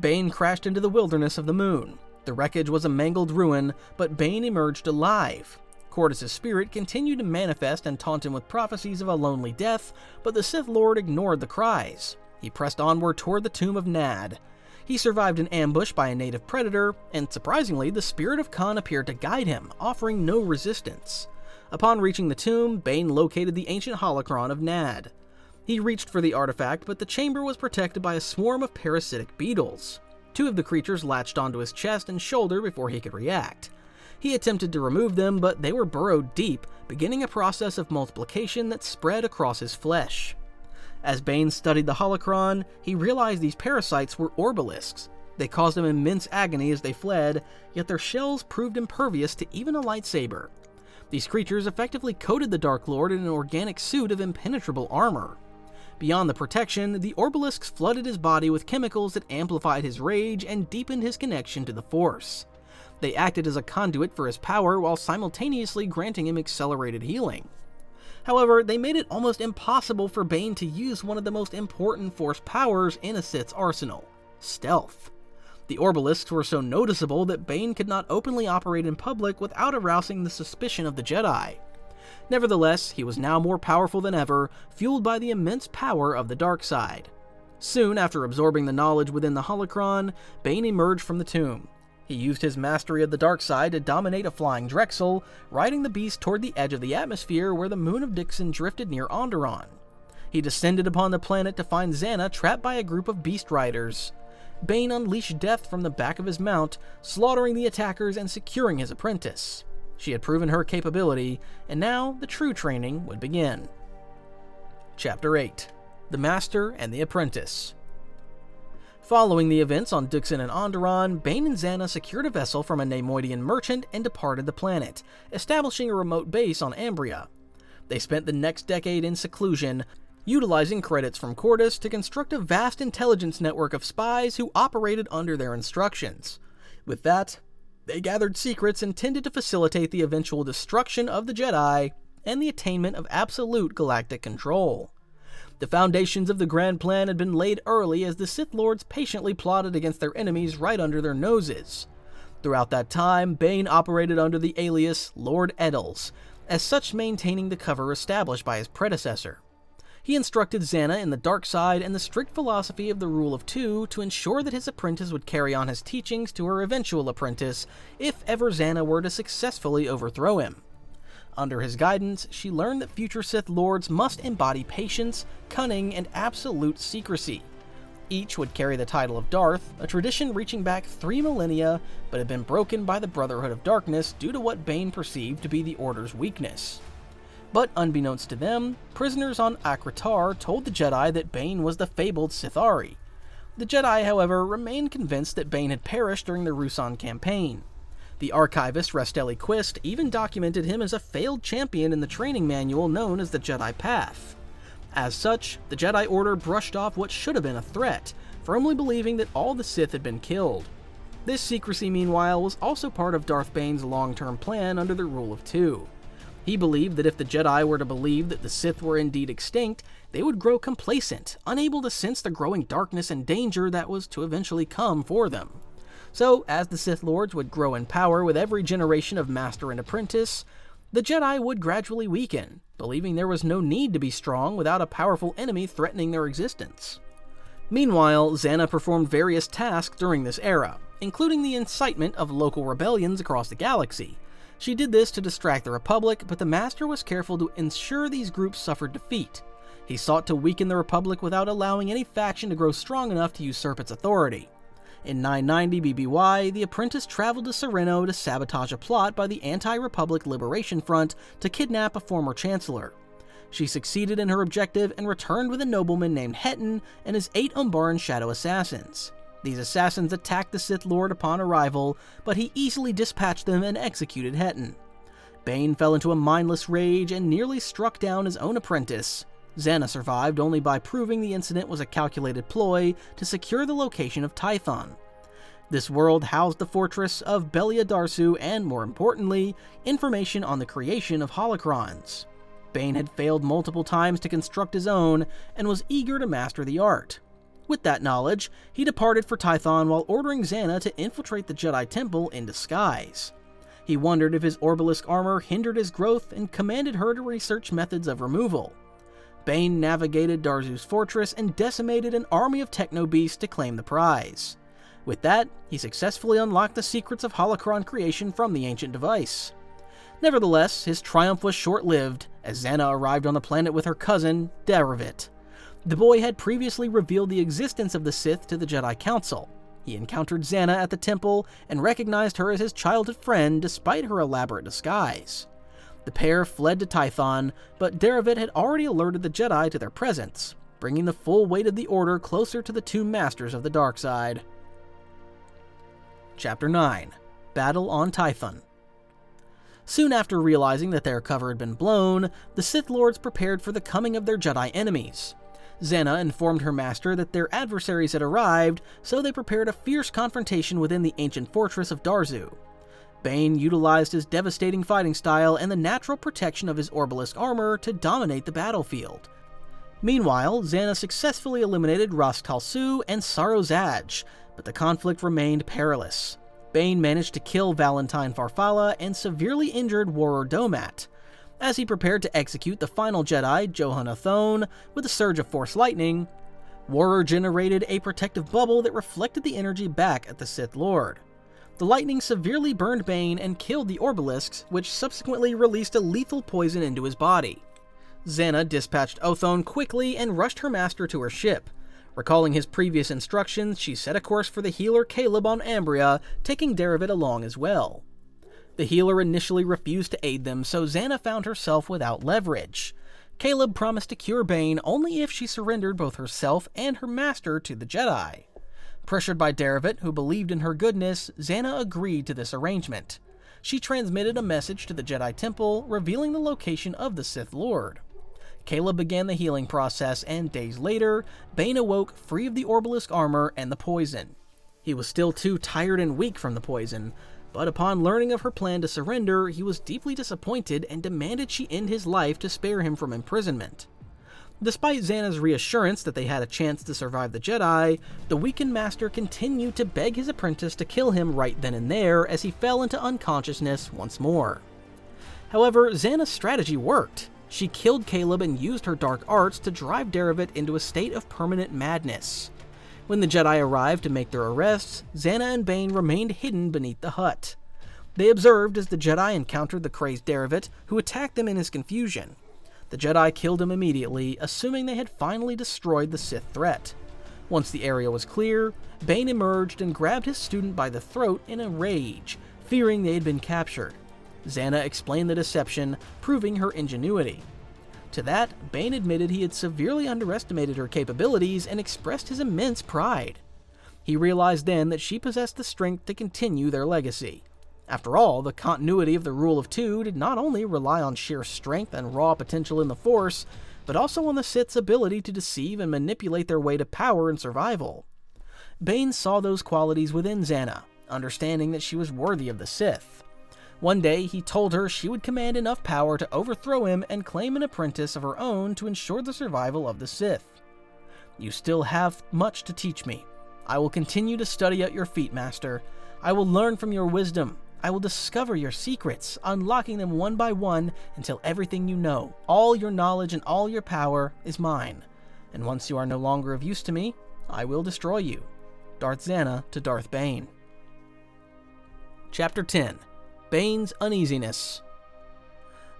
Bane crashed into the wilderness of the moon. The wreckage was a mangled ruin, but Bane emerged alive. Qordis' spirit continued to manifest and taunt him with prophecies of a lonely death, but the Sith Lord ignored the cries. He pressed onward toward the tomb of Nad. He survived an ambush by a native predator, and surprisingly, the spirit of Khan appeared to guide him, offering no resistance. Upon reaching the tomb, Bane located the ancient holocron of Nad. He reached for the artifact, but the chamber was protected by a swarm of parasitic beetles. 2 of the creatures latched onto his chest and shoulder before he could react. He attempted to remove them, but they were burrowed deep, beginning a process of multiplication that spread across his flesh. As Bane studied the holocron, he realized these parasites were orbalisks. They caused him immense agony as they fled, yet their shells proved impervious to even a lightsaber. These creatures effectively coated the Dark Lord in an organic suit of impenetrable armor. Beyond the protection, the orbalisks flooded his body with chemicals that amplified his rage and deepened his connection to the Force. They acted as a conduit for his power while simultaneously granting him accelerated healing. However, they made it almost impossible for Bane to use one of the most important Force powers in a Sith's arsenal: stealth. The orbalisks were so noticeable that Bane could not openly operate in public without arousing the suspicion of the Jedi. Nevertheless, he was now more powerful than ever, fueled by the immense power of the dark side. Soon after absorbing the knowledge within the holocron, Bane emerged from the tomb. He used his mastery of the dark side to dominate a flying Drexel, riding the beast toward the edge of the atmosphere where the moon of Duxin drifted near Onderon. He descended upon the planet to find Xana trapped by a group of beast riders. Bane unleashed death from the back of his mount, slaughtering the attackers and securing his apprentice. She had proven her capability, and now the true training would begin. Chapter 8: The Master and the Apprentice. Following the events on Duxin and Onderon, Bane and Xana secured a vessel from a Neimoidian merchant and departed the planet, establishing a remote base on Ambria. They spent the next decade in seclusion, utilizing credits from Qordis to construct a vast intelligence network of spies who operated under their instructions. With that, they gathered secrets intended to facilitate the eventual destruction of the Jedi and the attainment of absolute galactic control. The foundations of the grand plan had been laid early as the Sith Lords patiently plotted against their enemies right under their noses. Throughout that time, Bane operated under the alias Lord Eddles, as such maintaining the cover established by his predecessor. He instructed Xana in the dark side and the strict philosophy of the Rule of Two to ensure that his apprentice would carry on his teachings to her eventual apprentice if ever Xana were to successfully overthrow him. Under his guidance, she learned that future Sith Lords must embody patience, cunning, and absolute secrecy. Each would carry the title of Darth, a tradition reaching back 3 millennia, but had been broken by the Brotherhood of Darkness due to what Bane perceived to be the Order's weakness. But unbeknownst to them, prisoners on Akratar told the Jedi that Bane was the fabled Sithari. The Jedi, however, remained convinced that Bane had perished during the Ruusan campaign. The archivist Rastelli Quist even documented him as a failed champion in the training manual known as the Jedi Path. As such, the Jedi Order brushed off what should have been a threat, firmly believing that all the Sith had been killed. This secrecy, meanwhile, was also part of Darth Bane's long-term plan under the Rule of Two. He believed that if the Jedi were to believe that the Sith were indeed extinct, they would grow complacent, unable to sense the growing darkness and danger that was to eventually come for them. So, as the Sith Lords would grow in power with every generation of master and apprentice, the Jedi would gradually weaken, believing there was no need to be strong without a powerful enemy threatening their existence. Meanwhile, Zannah performed various tasks during this era, including the incitement of local rebellions across the galaxy. She did this to distract the Republic, but the Master was careful to ensure these groups suffered defeat. He sought to weaken the Republic without allowing any faction to grow strong enough to usurp its authority. In 990 BBY, the apprentice traveled to Sereno to sabotage a plot by the Anti-Republic Liberation Front to kidnap a former chancellor. She succeeded in her objective and returned with a nobleman named Hetton and his 8 Umbaran shadow assassins. These assassins attacked the Sith Lord upon arrival, but he easily dispatched them and executed Hetton. Bane fell into a mindless rage and nearly struck down his own apprentice. Zannah survived only by proving the incident was a calculated ploy to secure the location of Tython. This world housed the fortress of Belia Darsu and, more importantly, information on the creation of holocrons. Bane had failed multiple times to construct his own and was eager to master the art. With that knowledge, he departed for Tython while ordering Zannah to infiltrate the Jedi Temple in disguise. He wondered if his Orbalisk armor hindered his growth and commanded her to research methods of removal. Bane navigated Darzu's fortress and decimated an army of techno-beasts to claim the prize. With that, he successfully unlocked the secrets of holocron creation from the ancient device. Nevertheless, his triumph was short-lived, as Zannah arrived on the planet with her cousin, Darevit. The boy had previously revealed the existence of the Sith to the Jedi Council. He encountered Zannah at the temple and recognized her as his childhood friend despite her elaborate disguise. The pair fled to Tython, but Darevit had already alerted the Jedi to their presence, bringing the full weight of the Order closer to the two masters of the dark side. Chapter 9. Battle on Tython. Soon after realizing that their cover had been blown, the Sith Lords prepared for the coming of their Jedi enemies. Zannah informed her master that their adversaries had arrived, so they prepared a fierce confrontation within the ancient fortress of Darzu. Bane utilized his devastating fighting style and the natural protection of his Orbalisk armor to dominate the battlefield. Meanwhile, Zannah successfully eliminated Ras Tal Su and Saro Zaj, but the conflict remained perilous. Bane managed to kill Valentine Farfalla and severely injured Warrer Domat. As he prepared to execute the final Jedi, Johanna Thone, with a surge of Force lightning, Warrer generated a protective bubble that reflected the energy back at the Sith Lord. The lightning severely burned Bane and killed the Orbalisks, which subsequently released a lethal poison into his body. Zannah dispatched Othone quickly and rushed her master to her ship. Recalling his previous instructions, she set a course for the healer Caleb on Ambria, taking Darevit along as well. The healer initially refused to aid them, so Zannah found herself without leverage. Caleb promised to cure Bane only if she surrendered both herself and her master to the Jedi. Pressured by Darevit, who believed in her goodness, Zannah agreed to this arrangement. She transmitted a message to the Jedi Temple, revealing the location of the Sith Lord. Caleb began the healing process, and days later, Bane awoke free of the Orbalisk armor and the poison. He was still too tired and weak from the poison, but upon learning of her plan to surrender, he was deeply disappointed and demanded she end his life to spare him from imprisonment. Despite Zannah's reassurance that they had a chance to survive the Jedi, the weakened master continued to beg his apprentice to kill him right then and there as he fell into unconsciousness once more. However, Zannah's strategy worked. She killed Caleb and used her dark arts to drive Darevit into a state of permanent madness. When the Jedi arrived to make their arrests, Zannah and Bane remained hidden beneath the hut. They observed as the Jedi encountered the crazed Darevit, who attacked them in his confusion. The Jedi killed him immediately, assuming they had finally destroyed the Sith threat. Once the area was clear, Bane emerged and grabbed his student by the throat in a rage, fearing they had been captured. Zannah explained the deception, proving her ingenuity. To that, Bane admitted he had severely underestimated her capabilities and expressed his immense pride. He realized then that she possessed the strength to continue their legacy. After all, the continuity of the Rule of Two did not only rely on sheer strength and raw potential in the Force, but also on the Sith's ability to deceive and manipulate their way to power and survival. Bane saw those qualities within Xana, understanding that she was worthy of the Sith. One day, he told her she would command enough power to overthrow him and claim an apprentice of her own to ensure the survival of the Sith. "You still have much to teach me. I will continue to study at your feet, Master. I will learn from your wisdom. I will discover your secrets, unlocking them one by one until everything you know, all your knowledge and all your power, is mine. And once you are no longer of use to me, I will destroy you." Darth Xana to Darth Bane. Chapter 10. Bane's Uneasiness.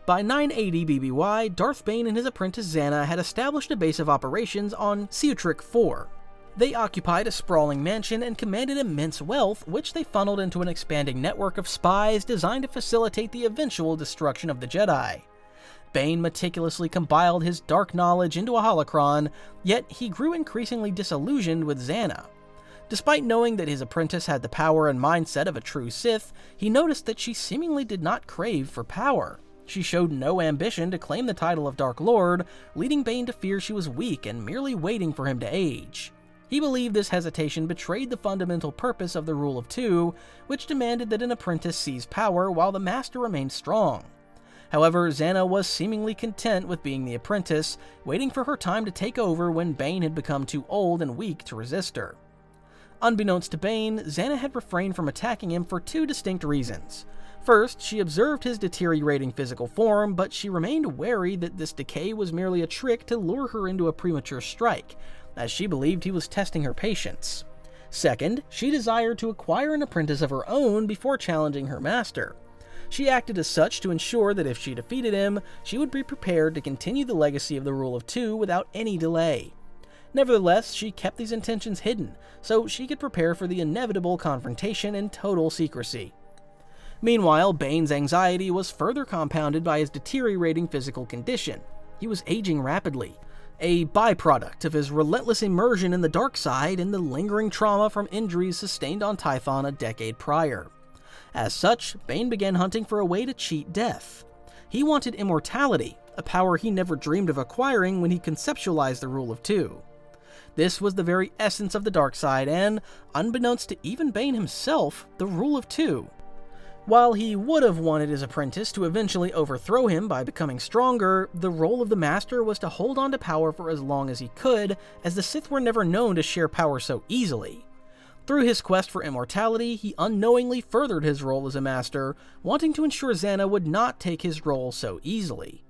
By 980 BBY, Darth Bane and his apprentice Xana had established a base of operations on Ciutric IV. They occupied a sprawling mansion and commanded immense wealth, which they funneled into an expanding network of spies designed to facilitate the eventual destruction of the Jedi. Bane meticulously compiled his dark knowledge into a holocron, yet he grew increasingly disillusioned with Xana. Despite knowing that his apprentice had the power and mindset of a true Sith, he noticed that she seemingly did not crave for power. She showed no ambition to claim the title of Dark Lord, leading Bane to fear she was weak and merely waiting for him to age. He believed this hesitation betrayed the fundamental purpose of the Rule of Two, which demanded that an apprentice seize power while the master remained strong. However, Xana was seemingly content with being the apprentice, waiting for her time to take over when Bane had become too old and weak to resist her. Unbeknownst to Bane, Xana had refrained from attacking him for two distinct reasons. First, she observed his deteriorating physical form, but she remained wary that this decay was merely a trick to lure her into a premature strike, as she believed he was testing her patience. Second, she desired to acquire an apprentice of her own before challenging her master. She acted as such to ensure that if she defeated him, she would be prepared to continue the legacy of the Rule of Two without any delay. Nevertheless, she kept these intentions hidden, so she could prepare for the inevitable confrontation in total secrecy. Meanwhile, Bane's anxiety was further compounded by his deteriorating physical condition. He was aging rapidly, a byproduct of his relentless immersion in the dark side and the lingering trauma from injuries sustained on Tython a decade prior. As such, Bane began hunting for a way to cheat death. He wanted immortality, a power he never dreamed of acquiring when he conceptualized the Rule of Two. This was the very essence of the dark side and, unbeknownst to even Bane himself, the Rule of Two. While he would have wanted his apprentice to eventually overthrow him by becoming stronger, the role of the Master was to hold on to power for as long as he could, as the Sith were never known to share power so easily. Through his quest for immortality, he unknowingly furthered his role as a Master, wanting to ensure Xana would not take his role so easily.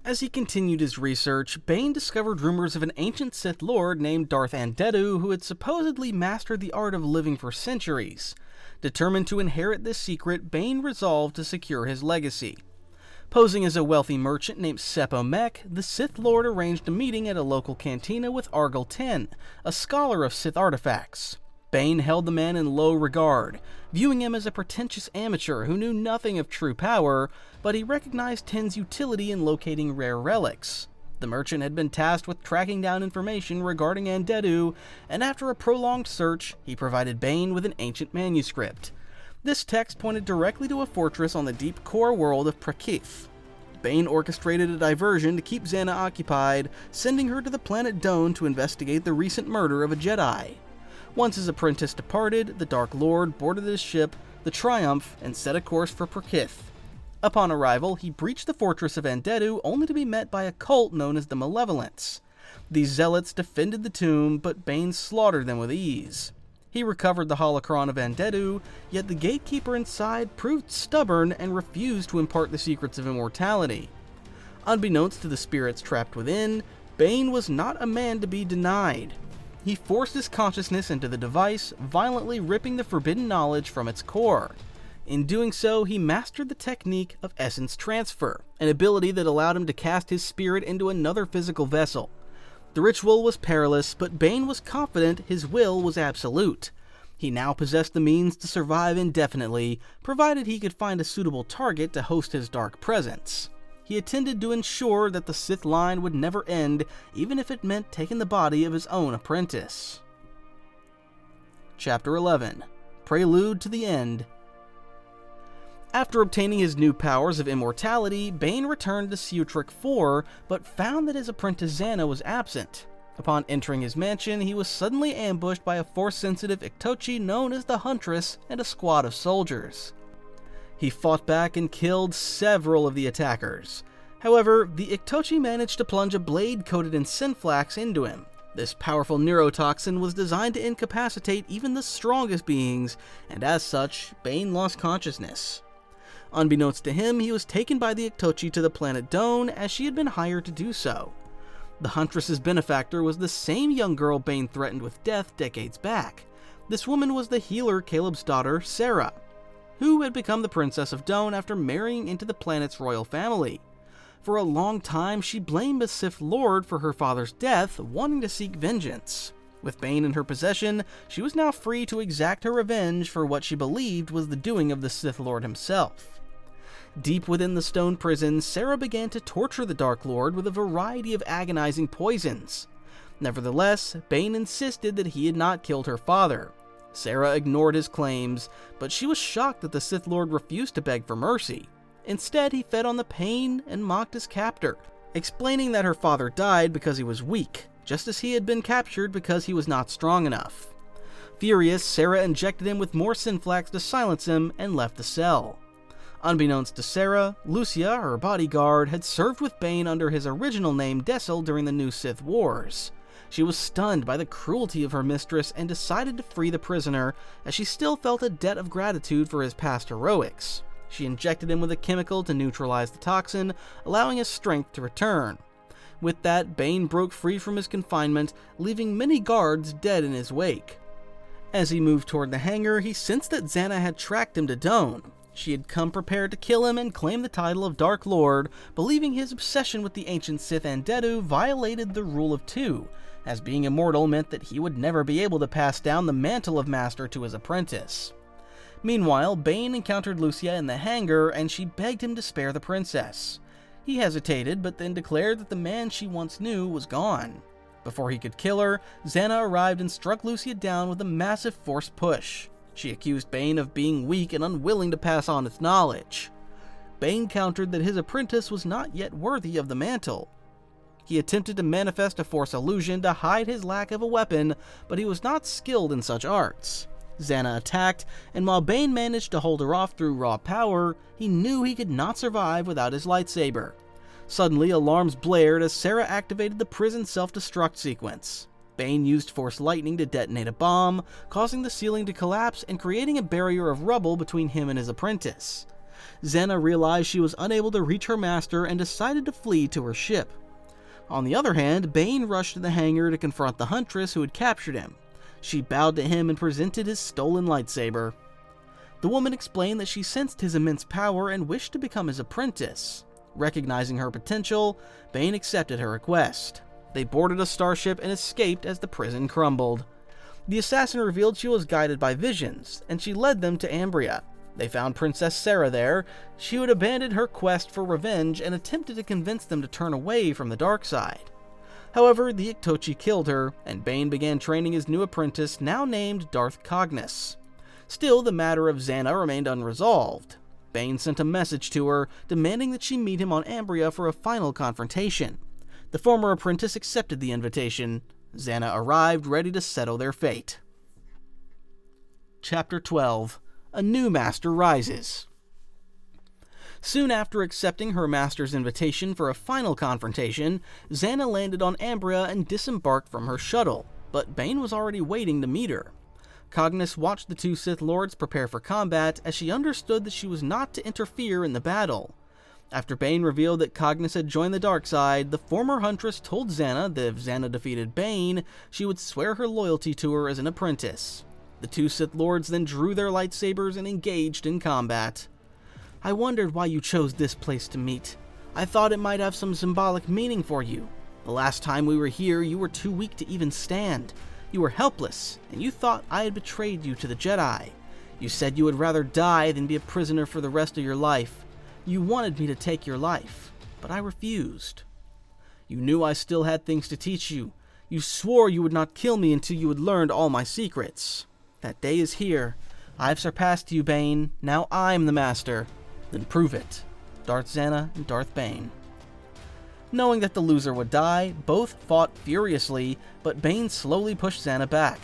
As he continued his research, Bane discovered rumors of an ancient Sith Lord named Darth Andedu who had supposedly mastered the art of living for centuries. Determined to inherit this secret, Bane resolved to secure his legacy. Posing as a wealthy merchant named Seppo Mech, the Sith Lord arranged a meeting at a local cantina with Argyle 10, a scholar of Sith artifacts. Bane held the man in low regard, viewing him as a pretentious amateur who knew nothing of true power, but he recognized 10's utility in locating rare relics. The merchant had been tasked with tracking down information regarding Andedu, and after a prolonged search, he provided Bane with an ancient manuscript. This text pointed directly to a fortress on the deep core world of Prelude. Bane orchestrated a diversion to keep Xana occupied, sending her to the planet Doan to investigate the recent murder of a Jedi. Once his apprentice departed, the Dark Lord boarded his ship, the Triumph, and set a course for Prelude. Upon arrival, he breached the fortress of Andedu only to be met by a cult known as the Malevolence. These zealots defended the tomb, but Bane slaughtered them with ease. He recovered the holocron of Andedu, yet the gatekeeper inside proved stubborn and refused to impart the secrets of immortality. Unbeknownst to the spirits trapped within, Bane was not a man to be denied. He forced his consciousness into the device, violently ripping the forbidden knowledge from its core. In doing so, he mastered the technique of essence transfer, an ability that allowed him to cast his spirit into another physical vessel. The ritual was perilous, but Bane was confident his will was absolute. He now possessed the means to survive indefinitely, provided he could find a suitable target to host his dark presence. He intended to ensure that the Sith line would never end, even if it meant taking the body of his own apprentice. Chapter 11, Prelude to the End. After obtaining his new powers of immortality, Bane returned to Sutric 4, but found that his apprentice Xana was absent. Upon entering his mansion, he was suddenly ambushed by a Force-sensitive htey known as the Huntress and a squad of soldiers. He fought back and killed several of the attackers. However, the htey managed to plunge a blade coated in Synflax into him. This powerful neurotoxin was designed to incapacitate even the strongest beings, and as such, Bane lost consciousness. Unbeknownst to him, he was taken by the htey to the planet Doan, as she had been hired to do so. The Huntress's benefactor was the same young girl Bane threatened with death decades back. This woman was the healer Caleb's daughter, Sarah, who had become the Princess of Doan after marrying into the planet's royal family. For a long time, she blamed the Sith Lord for her father's death, wanting to seek vengeance. With Bane in her possession, she was now free to exact her revenge for what she believed was the doing of the Sith Lord himself. Deep within the stone prison, Sarah began to torture the Dark Lord with a variety of agonizing poisons. Nevertheless, Bane insisted that he had not killed her father. Sarah ignored his claims, but she was shocked that the Sith Lord refused to beg for mercy. Instead, he fed on the pain and mocked his captor, explaining that her father died because he was weak, just as he had been captured because he was not strong enough. Furious, Sarah injected him with more Synflax to silence him and left the cell. Unbeknownst to Sarah, Lucia, her bodyguard, had served with Bane under his original name Dessel during the New Sith Wars. She was stunned by the cruelty of her mistress and decided to free the prisoner, as she still felt a debt of gratitude for his past heroics. She injected him with a chemical to neutralize the toxin, allowing his strength to return. With that, Bane broke free from his confinement, leaving many guards dead in his wake. As he moved toward the hangar, he sensed that Xana had tracked him to Doan. She had come prepared to kill him and claim the title of Dark Lord, believing his obsession with the ancient Sith Andedu violated the Rule of Two, as being immortal meant that he would never be able to pass down the mantle of Master to his apprentice. Meanwhile, Bane encountered Lucia in the hangar, and she begged him to spare the princess. He hesitated, but then declared that the man she once knew was gone. Before he could kill her, Xana arrived and struck Lucia down with a massive force push. She accused Bane of being weak and unwilling to pass on its knowledge. Bane countered that his apprentice was not yet worthy of the mantle. He attempted to manifest a force illusion to hide his lack of a weapon, but he was not skilled in such arts. Xana attacked, and while Bane managed to hold her off through raw power, he knew he could not survive without his lightsaber. Suddenly, alarms blared as Sarah activated the prison self-destruct sequence. Bane used Force Lightning to detonate a bomb, causing the ceiling to collapse and creating a barrier of rubble between him and his apprentice. Xana realized she was unable to reach her master and decided to flee to her ship. On the other hand, Bane rushed to the hangar to confront the Huntress who had captured him. She bowed to him and presented his stolen lightsaber. The woman explained that she sensed his immense power and wished to become his apprentice. Recognizing her potential, Bane accepted her request. They boarded a starship and escaped as the prison crumbled. The assassin revealed she was guided by visions, and she led them to Ambria. They found Princess Sarah there. She had abandoned her quest for revenge and attempted to convince them to turn away from the dark side. However, the htey killed her, and Bane began training his new apprentice, now named Darth Cognis. Still, the matter of Xana remained unresolved. Bane sent a message to her, demanding that she meet him on Ambria for a final confrontation. The former apprentice accepted the invitation. Xana arrived, ready to settle their fate. Chapter 12. A New Master Rises. Soon after accepting her master's invitation for a final confrontation, Xana landed on Ambria and disembarked from her shuttle, but Bane was already waiting to meet her. Cognis watched the two Sith Lords prepare for combat, as she understood that she was not to interfere in the battle. After Bane revealed that Cognis had joined the dark side, the former Huntress told Xana that if Xana defeated Bane, she would swear her loyalty to her as an apprentice. The two Sith Lords then drew their lightsabers and engaged in combat. "I wondered why you chose this place to meet. I thought it might have some symbolic meaning for you. The last time we were here, you were too weak to even stand. You were helpless, and you thought I had betrayed you to the Jedi. You said you would rather die than be a prisoner for the rest of your life. You wanted me to take your life, but I refused. You knew I still had things to teach you. You swore you would not kill me until you had learned all my secrets. That day is here. I've surpassed you, Bane. Now I'm the master. Then prove it. Darth Xana and Darth Bane. Knowing that the loser would die, both fought furiously, but Bane slowly pushed Xana back.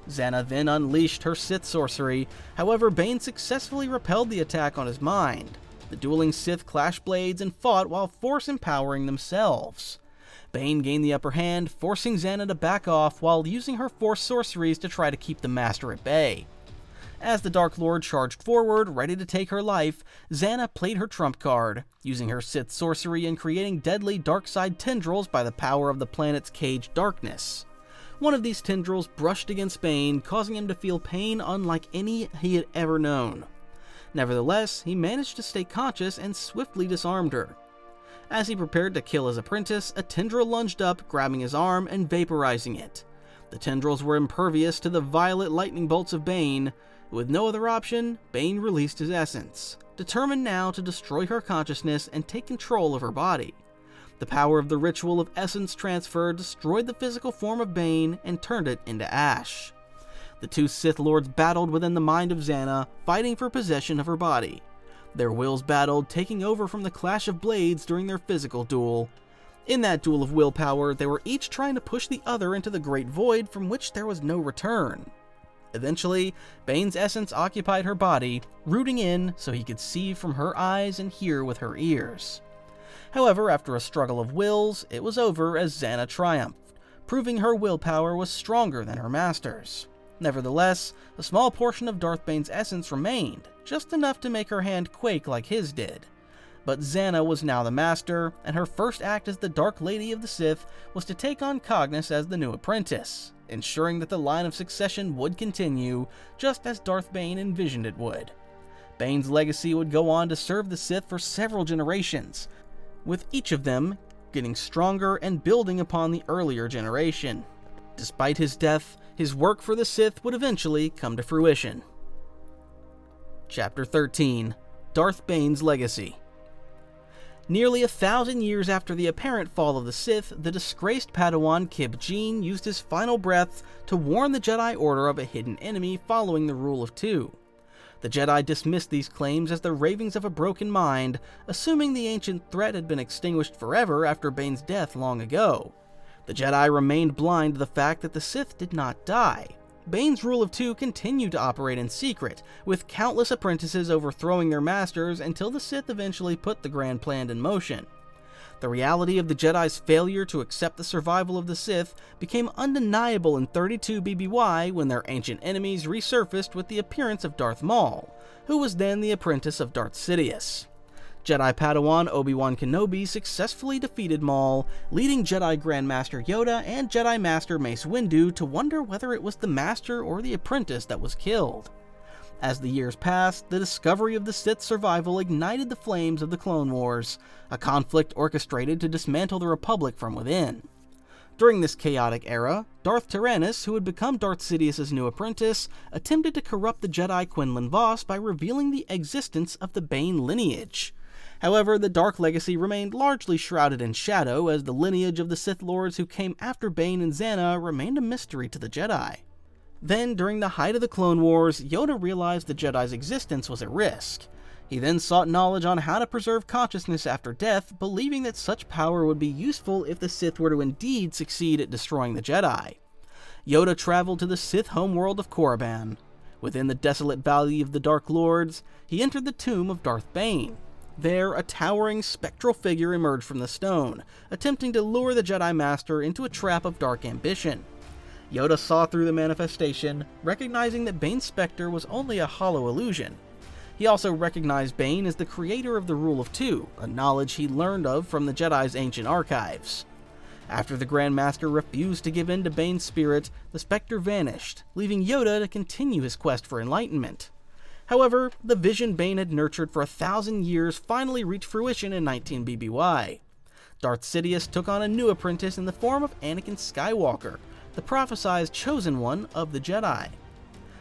Xana then unleashed her Sith sorcery, however Bane successfully repelled the attack on his mind. The dueling Sith clashed blades and fought while Force empowering themselves. Bane gained the upper hand, forcing Xana to back off while using her Force sorceries to try to keep the Master at bay. As the Dark Lord charged forward, ready to take her life, Xana played her trump card, using her Sith sorcery and creating deadly dark side tendrils by the power of the planet's caged darkness. One of these tendrils brushed against Bane, causing him to feel pain unlike any he had ever known. Nevertheless, he managed to stay conscious and swiftly disarmed her. As he prepared to kill his apprentice, a tendril lunged up, grabbing his arm and vaporizing it. The tendrils were impervious to the violet lightning bolts of Bane. With no other option, Bane released his essence, determined now to destroy her consciousness and take control of her body. The power of the ritual of essence transfer destroyed the physical form of Bane and turned it into ash. The two Sith Lords battled within the mind of Xana, fighting for possession of her body. Their wills battled, taking over from the clash of blades during their physical duel. In that duel of willpower, they were each trying to push the other into the great void from which there was no return. Eventually, Bane's essence occupied her body, rooting in so he could see from her eyes and hear with her ears. However, after a struggle of wills, it was over as Xana triumphed, proving her willpower was stronger than her master's. Nevertheless, a small portion of Darth Bane's essence remained, just enough to make her hand quake like his did. But Xana was now the master, and her first act as the Dark Lady of the Sith was to take on Cognis as the new apprentice, ensuring that the line of succession would continue, just as Darth Bane envisioned it would. Bane's legacy would go on to serve the Sith for several generations, with each of them getting stronger and building upon the earlier generation. Despite his death, his work for the Sith would eventually come to fruition. Chapter 13: Darth Bane's Legacy. Nearly 1,000 years after the apparent fall of the Sith, the disgraced Padawan Kib Jin used his final breath to warn the Jedi Order of a hidden enemy following the Rule of Two. The Jedi dismissed these claims as the ravings of a broken mind, assuming the ancient threat had been extinguished forever after Bane's death long ago. The Jedi remained blind to the fact that the Sith did not die. Bane's Rule of Two continued to operate in secret, with countless apprentices overthrowing their masters until the Sith eventually put the grand plan in motion. The reality of the Jedi's failure to accept the survival of the Sith became undeniable in 32 BBY when their ancient enemies resurfaced with the appearance of Darth Maul, who was then the apprentice of Darth Sidious. Jedi Padawan Obi-Wan Kenobi successfully defeated Maul, leading Jedi Grandmaster Yoda and Jedi Master Mace Windu to wonder whether it was the Master or the apprentice that was killed. As the years passed, the discovery of the Sith's survival ignited the flames of the Clone Wars, a conflict orchestrated to dismantle the Republic from within. During this chaotic era, Darth Tyrannus, who had become Darth Sidious's new apprentice, attempted to corrupt the Jedi Quinlan Vos by revealing the existence of the Bane lineage. However, the Dark Legacy remained largely shrouded in shadow, as the lineage of the Sith Lords who came after Bane and Xana remained a mystery to the Jedi. Then, during the height of the Clone Wars, Yoda realized the Jedi's existence was at risk. He then sought knowledge on how to preserve consciousness after death, believing that such power would be useful if the Sith were to indeed succeed at destroying the Jedi. Yoda traveled to the Sith homeworld of Korriban. Within the desolate Valley of the Dark Lords, he entered the tomb of Darth Bane. There, a towering, spectral figure emerged from the stone, attempting to lure the Jedi Master into a trap of dark ambition. Yoda saw through the manifestation, recognizing that Bane's specter was only a hollow illusion. He also recognized Bane as the creator of the Rule of Two, a knowledge he learned of from the Jedi's ancient archives. After the Grand Master refused to give in to Bane's spirit, the specter vanished, leaving Yoda to continue his quest for enlightenment. However, the vision Bane had nurtured for 1,000 years finally reached fruition in 19 BBY. Darth Sidious took on a new apprentice in the form of Anakin Skywalker, the prophesied chosen one of the Jedi.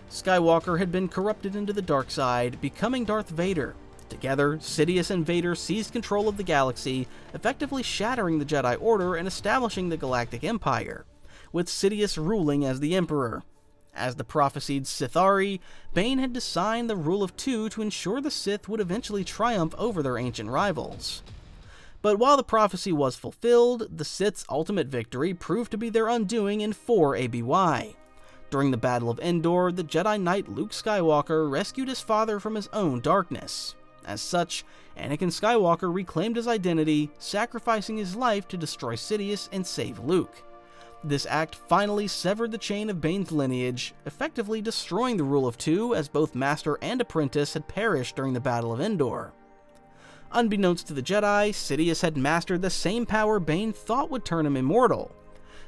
Skywalker had been corrupted into the dark side, becoming Darth Vader. Together, Sidious and Vader seized control of the galaxy, effectively shattering the Jedi Order and establishing the Galactic Empire, with Sidious ruling as the Emperor. As the prophesied Sithari, Bane had designed the Rule of Two to ensure the Sith would eventually triumph over their ancient rivals. But while the prophecy was fulfilled, the Sith's ultimate victory proved to be their undoing in 4 ABY. During the Battle of Endor, the Jedi Knight Luke Skywalker rescued his father from his own darkness. As such, Anakin Skywalker reclaimed his identity, sacrificing his life to destroy Sidious and save Luke. This act finally severed the chain of Bane's lineage, effectively destroying the Rule of Two, as both Master and Apprentice had perished during the Battle of Endor. Unbeknownst to the Jedi, Sidious had mastered the same power Bane thought would turn him immortal.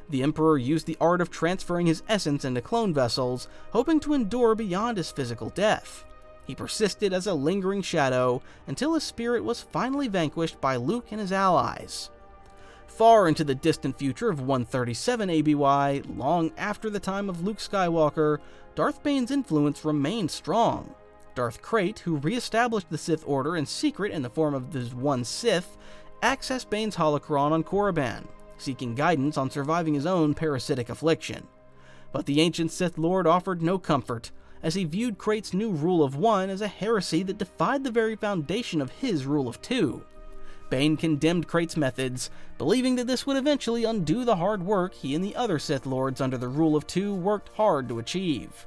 The Emperor used the art of transferring his essence into clone vessels, hoping to endure beyond his physical death. He persisted as a lingering shadow until his spirit was finally vanquished by Luke and his allies. Far into the distant future of 137 ABY, long after the time of Luke Skywalker, Darth Bane's influence remained strong. Darth Krayt, who re-established the Sith Order in secret in the form of his one Sith, accessed Bane's holocron on Korriban, seeking guidance on surviving his own parasitic affliction. But the ancient Sith Lord offered no comfort, as he viewed Krayt's new Rule of One as a heresy that defied the very foundation of his Rule of Two. Bane condemned Krayt's methods, believing that this would eventually undo the hard work he and the other Sith Lords under the Rule of Two worked hard to achieve.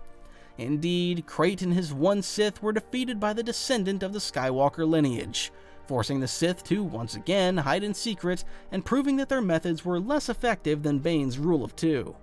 Indeed, Krayt and his one Sith were defeated by the descendant of the Skywalker lineage, forcing the Sith to once again hide in secret and proving that their methods were less effective than Bane's Rule of Two.